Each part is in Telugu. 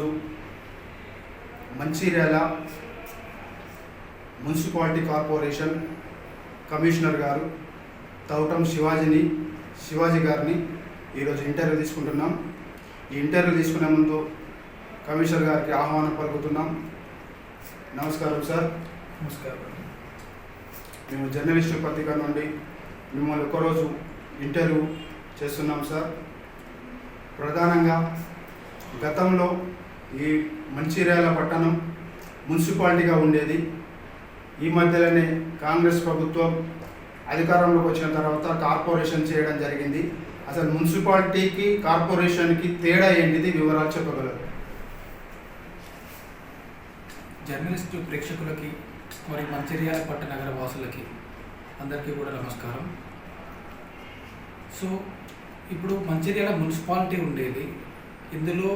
ఈరోజు మంచిర్యాల మున్సిపాలిటీ కార్పొరేషన్ కమిషనర్ గారు తౌటం శివాజీ గారిని ఈరోజు ఇంటర్వ్యూ తీసుకుంటున్నాం. ఈ ఇంటర్వ్యూ తీసుకునే ముందు కమిషనర్ గారికి ఆహ్వానం పలుకుతున్నాం. నమస్కారం సార్. నమస్కారం. మేము జర్నలిస్టు పత్రిక నుండి మిమ్మల్ని ఒకరోజు ఇంటర్వ్యూ చేస్తున్నాం సార్. ప్రధానంగా గతంలో ఈ మంచిర్యాల పట్టణం మున్సిపాలిటీగా ఉండేది. ఈ మధ్యలోనే కాంగ్రెస్ ప్రభుత్వం అధికారంలోకి వచ్చిన తర్వాత కార్పొరేషన్ చేయడం జరిగింది. అసలు మున్సిపాలిటీకి కార్పొరేషన్కి తేడా ఏంటిది వివరాలు చెప్పగలరు? జర్నలిస్టు ప్రేక్షకులకి మరియు మంచిర్యాల పట్టణ నగర వాసులకి అందరికీ కూడా నమస్కారం. సో ఇప్పుడు మంచిర్యాల మున్సిపాలిటీ ఉండేది. ఇందులో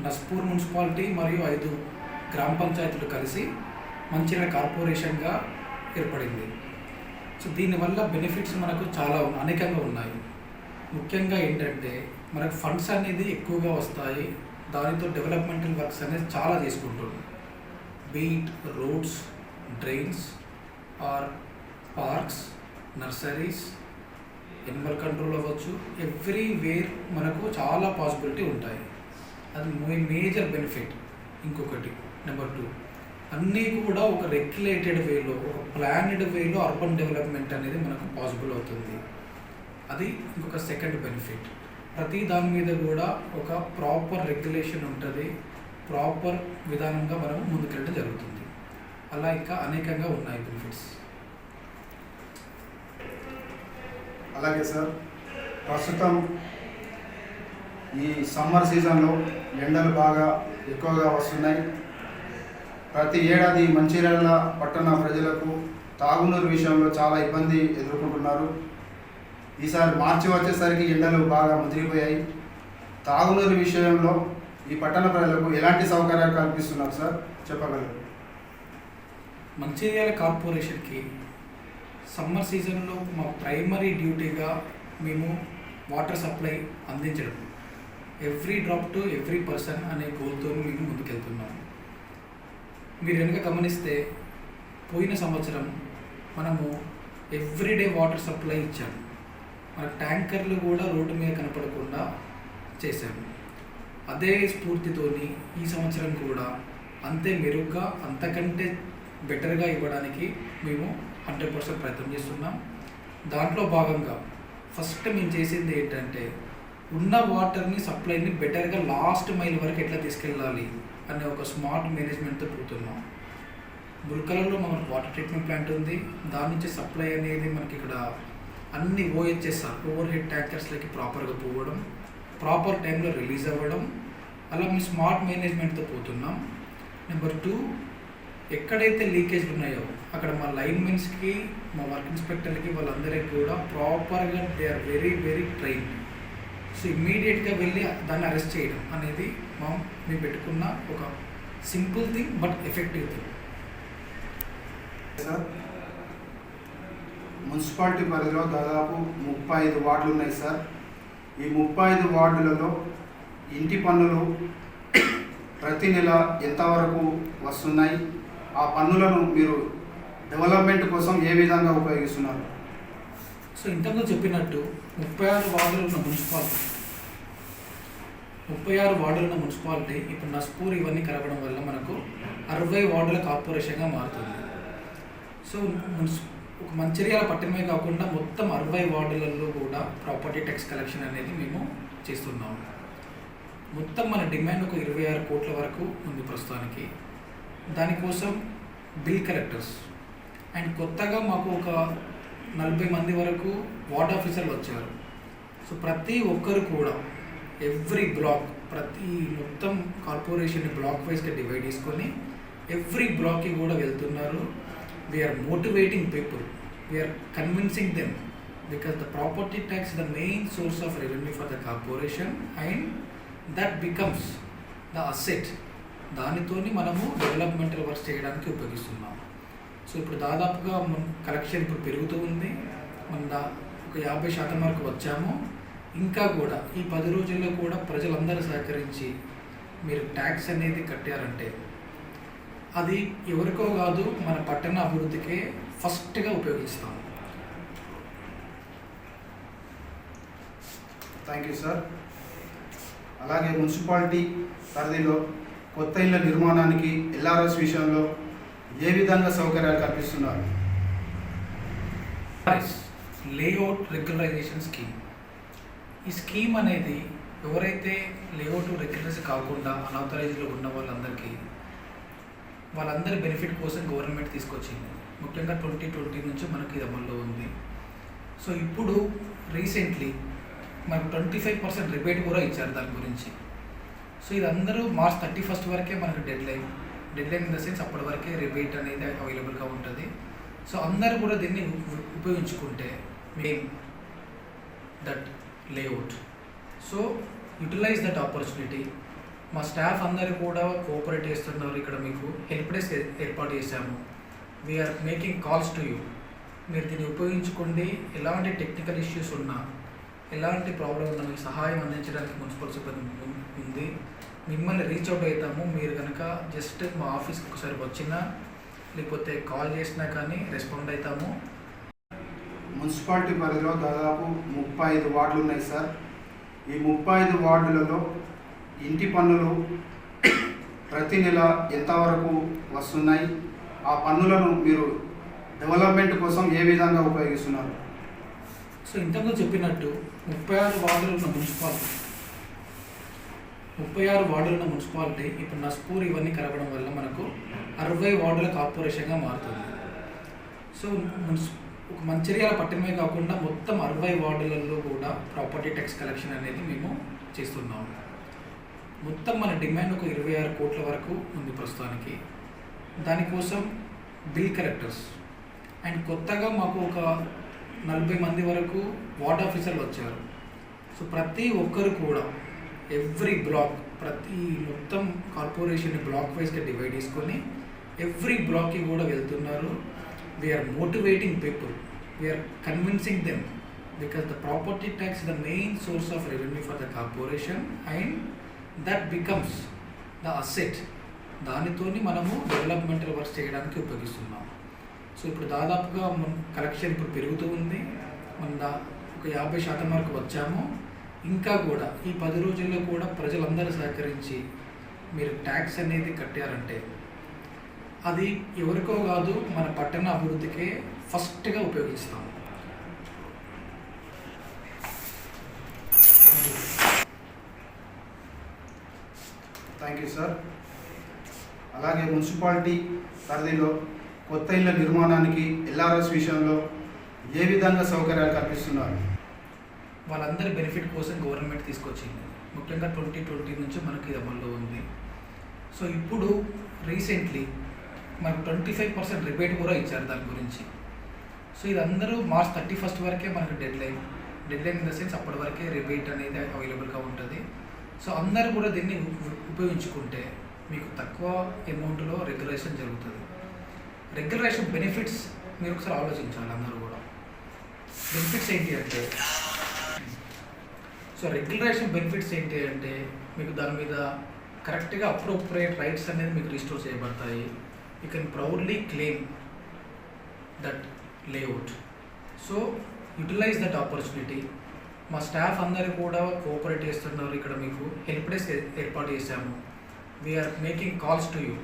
నస్పూర్ మున్సిపాలిటీ మరియు 5 గ్రామ పంచాయతీలు కలిసి మంచిర్యాల కార్పొరేషన్గా ఏర్పడింది. సో దీనివల్ల బెనిఫిట్స్ మనకు చాలా అనేకంగా ఉన్నాయి. ముఖ్యంగా ఏంటంటే మనకు ఫండ్స్ అనేది ఎక్కువగా వస్తాయి. దానితో డెవలప్మెంటల్ వర్క్స్ అనేది చాలా తీసుకుంటుంది. Be it roads, drains or parks, nurseries, animal control అవ్వచ్చు, ఎవ్రీవేర్ మనకు చాలా పాసిబిలిటీ ఉంటాయి. అది మేజర్ బెనిఫిట్. ఇంకొకటి నెంబర్ 2, అన్నీ కూడా ఒక రెగ్యులేటెడ్ వేలో, ఒక ప్లాన్డ్ వేలో అర్బన్ డెవలప్మెంట్ అనేది మనకు పాసిబుల్ అవుతుంది. అది ఇంకొక సెకండ్ బెనిఫిట్. ప్రతి దాని మీద కూడా ఒక ప్రాపర్ రెగ్యులేషన్ ఉంటుంది. ప్రాపర్ విధానంగా మనం ముందుకెళ్ళడం జరుగుతుంది. అలా ఇంకా అనేకంగా ఉన్నాయి బెనిఫిట్స్. అలాగే సార్, ప్రస్తుతం ఈ సమ్మర్ సీజన్లో ఎండలు బాగా ఎక్కువగా వస్తున్నాయి. ప్రతి ఏడాది మంచిర్యాల పట్టణ ప్రజలకు తాగునీరు విషయంలో చాలా ఇబ్బంది ఎదుర్కొంటున్నారు. ఈసారి మార్చి వచ్చేసరికి ఎండలు బాగా ముదిరిపోయాయి. తాగునీరు విషయంలో ఈ పట్టణ ప్రజలకు ఎలాంటి సౌకర్యాలు కల్పిస్తున్నారు సార్, చెప్పగలరు? మంచిర్యాల కార్పొరేషన్కి సమ్మర్ సీజన్లో మా ప్రైమరీ డ్యూటీగా మేము వాటర్ సప్లై అందించడం, every drop to every person అనే గోల్తో మేము ముందుకెళ్తున్నాము. మీరు కనుక గమనిస్తే పోయిన సంవత్సరం మనము ఎవ్రీడే వాటర్ సప్లై ఇచ్చాము. మన ట్యాంకర్లు కూడా రోడ్డు మీద కనపడకుండా చేశాము. అదే స్ఫూర్తితోని ఈ సంవత్సరం కూడా అంతే మెరుగ్గా, అంతకంటే బెటర్గా ఇవ్వడానికి మేము 100% ప్రయత్నం చేస్తున్నాం. దాంట్లో భాగంగా ఫస్ట్ మేము చేసింది ఏంటంటే ఉన్న వాటర్ని సప్లైని బెటర్గా లాస్ట్ మైల్ వరకు ఎట్లా తీసుకెళ్ళాలి అనే ఒక స్మార్ట్ మేనేజ్మెంట్తో పోతున్నాం. ముల్కలలో మనకు వాటర్ ట్రీట్మెంట్ ప్లాంట్ ఉంది. దాని నుంచి సప్లై అనేది మనకి ఇక్కడ అన్ని ఓహెచ్ఎస్ఆర్ ఓవర్ హెడ్ ట్యాంకర్స్లకి ప్రాపర్గా పోవడం, ప్రాపర్ టైంలో రిలీజ్ అవ్వడం, అలా మేము స్మార్ట్ మేనేజ్మెంట్తో పోతున్నాం. నెంబర్ 2, ఎక్కడైతే లీకేజ్లు ఉన్నాయో అక్కడ మా లైన్మెన్స్కి, మా వర్క్ ఇన్స్పెక్టర్లకి, వాళ్ళందరికీ కూడా ప్రాపర్గా they are very very train. So ఇమ్మీడియట్గా వెళ్ళి దాన్ని అరెస్ట్ చేయడం అనేది మేము పెట్టుకున్న ఒక simple thing but effective thing. Sir, municipality పరిధిలో దాదాపు 35 వార్డులు ఉన్నాయి సార్. ఈ 35 వార్డులలో ఇంటి పన్నులు ప్రతి నెల ఎంతవరకు వస్తున్నాయి? ఆ పన్నులను మీరు డెవలప్మెంట్ కోసం ఏ విధంగా ఉపయోగిస్తున్నారు? సో ఇంతకుముందు చెప్పినట్టు 36 వార్డులు ఉన్న మున్సిపాలిటీ ఇప్పుడు నస్పూర్ ఇవన్నీ కలపడం వల్ల మనకు 60 వార్డుల కార్పొరేషన్గా మారుతుంది. సో ఒక మంచిర్యాల పట్టణమే కాకుండా మొత్తం 60 వార్డులలో కూడా ప్రాపర్టీ ట్యాక్స్ కలెక్షన్ అనేది మేము చేస్తున్నాము. మొత్తం మన డిమాండ్ ఒక 26 కోట్ల వరకు ఉంది ప్రస్తుతానికి. దానికోసం బిల్ కలెక్టర్స్ అండ్ కొత్తగా మాకు ఒక 40 మంది వరకు వార్డ్ ఆఫీసర్లు వచ్చారు. సో ప్రతి ఒక్కరు కూడా ఎవ్రీ బ్లాక్, ప్రతి మొత్తం కార్పొరేషన్ బ్లాక్ వైజ్గా డివైడ్ చేసుకొని ఎవ్రీ బ్లాక్కి కూడా వెళ్తున్నారు. We are motivating people, we are convincing them because the property tax the main source of revenue for the corporation and that becomes the asset. దానితోని మనము డెవలప్మెంటల్ వర్క్స్ చేయడానికి ఉపయోగిస్తున్నాం. సో ఇప్పుడు దాదాపుగా కలెక్షన్ ఇప్పుడు పెరుగుతూ ఉంది. మన ఒక 50% వరకు వచ్చాము. ఇంకా కూడా ఈ 10 రోజుల్లో కూడా ప్రజలందరూ సహకరించి మీరు ట్యాక్స్ అనేది కట్టారంటే అది ఎవరికో కాదు, మన పట్టణ అభివృద్ధికే ఫస్ట్గా ఉపయోగిస్తాం. Thank you sir. అలాగే మున్సిపాలిటీ పరిధిలో కొత్త ఇళ్ల నిర్మాణానికి ఎల్ఆర్ఎస్ విషయంలో ఏ విధంగా సౌకర్యాలు కల్పిస్తున్నారు? Layout regularization scheme. ఈ స్కీమ్ అనేది ఎవరైతే లేఅవుట్ రెగ్యులరైజ్ కాకుండా అనాథరైజ్లో ఉన్న వాళ్ళందరి బెనిఫిట్ కోసం గవర్నమెంట్ తీసుకొచ్చింది. ముఖ్యంగా 2020 నుంచి మనకి ఇది అమల్లో ఉంది. సో ఇప్పుడు రీసెంట్లీ మనకు 25% రిబేట్ కూడా ఇచ్చారు దాని గురించి. సో ఇది అందరూ March 31 వరకే మనకు డెడ్లైన్ ఇన్ ద సెన్స్ అప్పటి వరకే రిబేట్ అనేది అవైలబుల్గా ఉంటుంది. సో అందరూ కూడా దీన్ని ఉపయోగించుకుంటే main that layout. So utilize that opportunity. మా స్టాఫ్ అందరూ కూడా కోఆపరేట్ చేస్తున్నారు. ఇక్కడ మీకు హెల్ప్ డెస్క్ ఏర్పాటు చేశాము. We are making calls to you. మీరు దీన్ని ఉపయోగించుకోండి. ఎలాంటి టెక్నికల్ ఇష్యూస్ ఉన్నా, ఎలాంటి ప్రాబ్లం ఉన్నా మీకు సహాయం అందించడానికి మున్సిపల్ సిబ్బంది ఉంది. మిమ్మల్ని రీచ్ అవుట్ అవుతాము. మీరు కనుక జస్ట్ మా ఆఫీస్కి ఒకసారి వచ్చినా లేకపోతే కాల్ చేసినా కానీ రెస్పాండ్ అవుతాము. మున్సిపాలిటీ పరిధిలో దాదాపు 35 వార్డులు ఉన్నాయి సార్. ఈ 35 వార్డులలో ఇంటి పన్నులు ప్రతి నెల ఎంతవరకు వస్తున్నాయి? ఆ పన్నులను మీరు డెవలప్మెంట్ కోసం ఏ విధంగా ఉపయోగిస్తున్నారు? సో ఇంతకుముందు చెప్పినట్టు 36 వార్డులు ఉన్న మున్సిపాలిటీ ఇప్పుడు నస్పూర్ ఇవన్నీ కలపడం వల్ల మనకు 60 వార్డుల కార్పొరేషన్గా మారుతుంది. సో ఒక మంచిర్యాల పట్టణమే కాకుండా మొత్తం 60 వార్డులలో కూడా ప్రాపర్టీ ట్యాక్స్ కలెక్షన్ అనేది మేము చేస్తున్నాము. మొత్తం మన డిమాండ్ ఒక 26 కోట్ల వరకు ఉంది ప్రస్తుతానికి. దానికోసం బిల్ కలెక్టర్స్ అండ్ కొత్తగా మాకు ఒక 40 మంది వరకు వార్డ్ ఆఫీసర్లు వచ్చారు. సో ప్రతి ఒక్కరు కూడా ఎవ్రీ బ్లాక్, ప్రతి మొత్తం కార్పొరేషన్ బ్లాక్ వైజ్గా డివైడ్ చేసుకొని ఎవ్రీ బ్లాక్కి కూడా వెళ్తున్నారు. We are motivating people, we are convincing them because the property tax the main source of revenue for the corporation and that becomes the asset. దానితోని మనము డెవలప్మెంటల్ వర్క్స్ చేయడానికి ఉపయోగిస్తున్నాం. సో ఇప్పుడు దాదాపుగా కలెక్షన్ ఇప్పుడు పెరుగుతూ ఉంది. మన ఒక 50% వరకు వచ్చాము. ఇంకా కూడా ఈ 10 రోజుల్లో కూడా ప్రజలందరూ సహకరించి మీరు ట్యాక్స్ అనేది కట్టారంటే అది ఎవరికో కాదు, మన పట్టణ అభివృద్ధికే ఫస్ట్గా ఉపయోగిస్తాం. Thank you sir. అలాగే మున్సిపాలిటీ పరిధిలో కొత్త ఇళ్ల నిర్మాణానికి ఎల్ఆర్ఎస్ విషయంలో ఏ విధంగా సౌకర్యాలు కల్పిస్తున్నారు? వాళ్ళందరి బెనిఫిట్ కోసం గవర్నమెంట్ తీసుకొచ్చింది. ముఖ్యంగా 2020 నుంచి మనకి ఇది అమల్లో ఉంది. సో ఇప్పుడు రీసెంట్లీ మనకు 25% రిబేట్ కూడా ఇచ్చారు దాని గురించి. సో ఇది అందరూ March 31 వరకే మనకు డెడ్లైన్ ఇన్ ద సెన్స్ అప్పటి వరకే రిబేట్ అనేది అవైలబుల్గా ఉంటుంది. సో అందరూ కూడా దీన్ని ఉపయోగించుకుంటే మీకు తక్కువ అమౌంట్లో రెగ్యులేషన్ జరుగుతుంది. రెగ్యులేషన్ బెనిఫిట్స్ మీరు ఒకసారి ఆలోచించాలి. అందరూ కూడా బెనిఫిట్స్ ఏంటి అంటే, సో రెగ్యులేషన్ బెనిఫిట్స్ ఏంటి అంటే మీకు దాని మీద కరెక్ట్గా అప్రోప్రియేట్ రైట్స్ అనేది మీకు రిస్టోర్ చేయబడతాయి. You can proudly claim that layout. So utilize that opportunity. మా స్టాఫ్ అందరూ కూడా కోఆపరేట్ చేస్తున్నారు. ఇక్కడ మీకు హెల్ప్ డెస్క్ ఏర్పాటు చేశాము. We are making calls to you.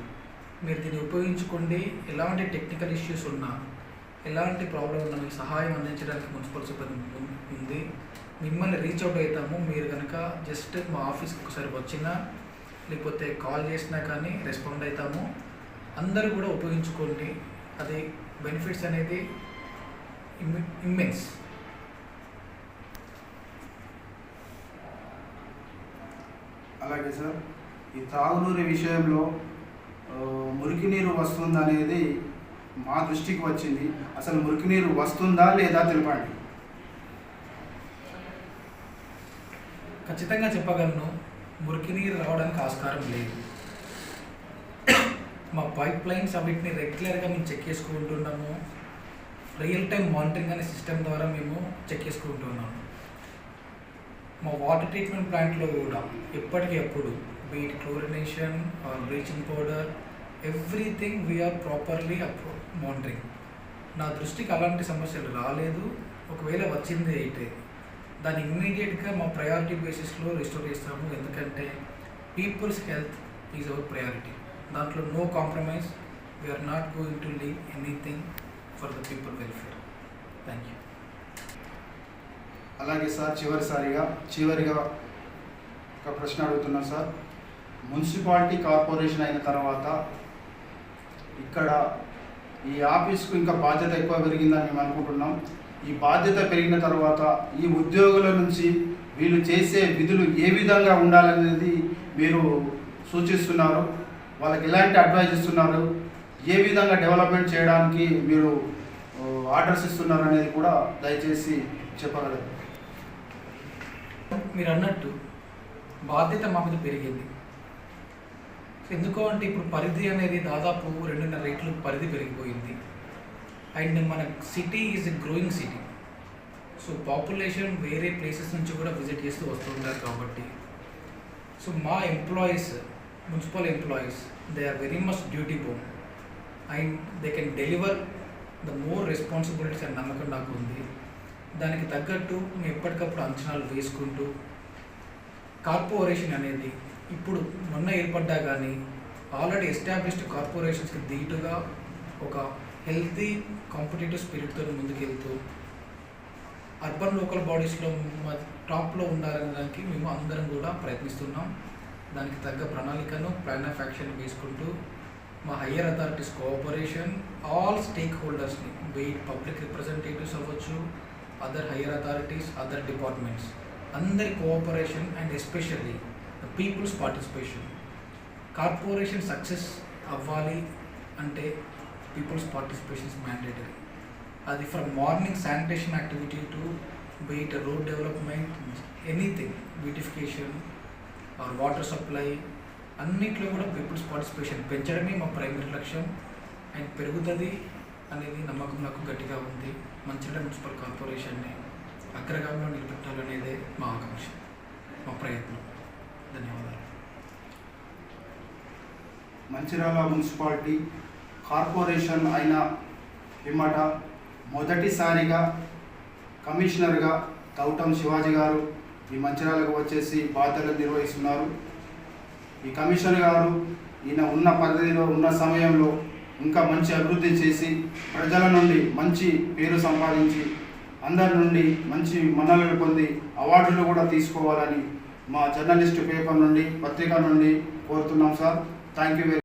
మీరు దీన్ని ఉపయోగించుకోండి. ఎలాంటి టెక్నికల్ ఇష్యూస్ ఉన్నా, ఎలాంటి ప్రాబ్లం ఉన్నా మీకు సహాయం అందించడానికి మున్సిపల్ సిబ్బంది ఉంది. మిమ్మల్ని రీచ్ అవుట్ అవుతాము. మీరు కనుక జస్ట్ మా ఆఫీస్కి ఒకసారి వచ్చినా లేకపోతే కాల్ చేసినా కానీ రెస్పాండ్ అవుతాము. అందరూ కూడా ఉపయోగించుకోండి. అది బెనిఫిట్స్ అనేది ఇమ్మెన్స్. అలాగే సార్, ఈ తాగునీరు విషయంలో మురికి నీరు వస్తుందనేది మా దృష్టికి వచ్చింది. అసలు మురికి నీరు వస్తుందా లేదా తెలపండి. ఖచ్చితంగా చెప్పగలను, మురికి నీరు రావడానికి ఆస్కారం లేదు. మా పైప్ లైన్స్ అన్నిటిని రెగ్యులర్గా మేము చెక్ చేసుకుంటున్నాము. రియల్ టైం మానిటరింగ్ అనే సిస్టమ్ ద్వారా మేము చెక్ చేసుకుంటున్నాము. మా వాటర్ ట్రీట్మెంట్ ప్లాంట్లో కూడా ఎప్పటికప్పుడు be it chlorination or bleaching powder, everything we are properly monitoring. నా దృష్టికి అలాంటి సమస్యలు రాలేదు. ఒకవేళ వచ్చింది అయితే దాన్ని ఇమ్మీడియట్గా మా ప్రయారిటీ బేసిస్లో రిస్టోర్ చేస్తాము. ఎందుకంటే people's health is our priority. దాంట్లో no compromise. We are not going to leave anything for the people welfare. Thank you. అలాగే సార్ చివరిగా ఒక ప్రశ్న అడుగుతున్నాను సార్. మున్సిపాలిటీ కార్పొరేషన్ అయిన తర్వాత ఇక్కడ ఈ ఆఫీస్కు ఇంకా బాధ్యత ఎక్కువ పెరిగిందని మేము అనుకుంటున్నాం. ఈ బాధ్యత పెరిగిన తర్వాత ఈ ఉద్యోగుల నుంచి వీళ్ళు చేసే విధులు ఏ విధంగా ఉండాలనేది మీరు సూచిస్తున్నారు? వాళ్ళకి ఎలాంటి అడ్వైజ్ ఇస్తున్నారు? ఏ విధంగా డెవలప్మెంట్ చేయడానికి మీరు ఆర్డర్స్ ఇస్తున్నారు అనేది కూడా దయచేసి చెప్పగలరు. మీరు అన్నట్టు బాధ్యత మా మీద పెరిగింది. ఎందుకు అంటే ఇప్పుడు పరిధి అనేది దాదాపు 2.5 రెట్లు పరిధి పెరిగిపోయింది. అండ్ మన city is a growing city. So population వేరే ప్లేసెస్ నుంచి కూడా విజిట్ చేస్తూ వస్తుంటారు కాబట్టి సో మా employees, municipal employees, they are very much duty bound and they can deliver the more responsibilities అని నమ్మకం నాకు ఉంది. దానికి తగ్గట్టు మేము ఎప్పటికప్పుడు అంచనాలు వేసుకుంటూ కార్పొరేషన్ అనేది ఇప్పుడు మొన్న ఏర్పడ్డా కానీ ఆల్రెడీ ఎస్టాబ్లిష్డ్ కార్పొరేషన్స్కి ధీటుగా ఒక హెల్తీ కాంపిటేటివ్ స్పిరిట్తో ముందుకెళ్తూ అర్బన్ లోకల్ బాడీస్లో టాప్లో ఉండాలనే దానికి మేము అందరం కూడా ప్రయత్నిస్తున్నాం. దానికి తగ్గ ప్రణాళికను ప్లాన్ ఆఫ్ యాక్షన్ వేసుకుంటూ మా higher authorities cooperation, all stake హోల్డర్స్ని, బీట్ పబ్లిక్ రిప్రజెంటేటివ్స్ అవ్వచ్చు, other higher authorities, other departments, అందరి cooperation and especially the people's participation. Corporation success అవ్వాలి అంటే పీపుల్స్ పార్టిసిపేషన్ ఇస్ మ్యాండేటరీ. అది from morning sanitation activity to beat road development, anything, beautification or water supply, అన్నిట్లో కూడా పీపుల్స్ పార్టిసిపేషన్ పెంచడమే మా ప్రైమరీ లక్ష్యం. అండ్ పెరుగుతుంది అనేది నమ్మకం నాకు గట్టిగా ఉంది. మంచిర్యాల మున్సిపల్ కార్పొరేషన్ని అగ్రగామిలో నిలబెట్టాలనేదే మా ఆకాంక్ష, మా ప్రయత్నం. ధన్యవాదాలు. మంచిర్యాల మున్సిపాలిటీ కార్పొరేషన్ అయిన పిమ్మట మొదటిసారిగా కమిషనర్గా తౌటం శివాజీ గారు ఈ మంచిర్యాలకు వచ్చేసి బాధ్యతలు నిర్వహిస్తున్నారు. ఈ కమిషనర్ గారు ఈయన ఉన్న పరిధిలో ఉన్న సమయంలో ఇంకా మంచి అభివృద్ధి చేసి ప్రజల నుండి మంచి పేరు సంపాదించి అందరి నుండి మంచి మన్ననలు పొంది అవార్డులు కూడా తీసుకోవాలని మా జర్నలిస్ట్ పేపర్ నుండి, పత్రిక నుండి కోరుతున్నాం సార్. Thank you very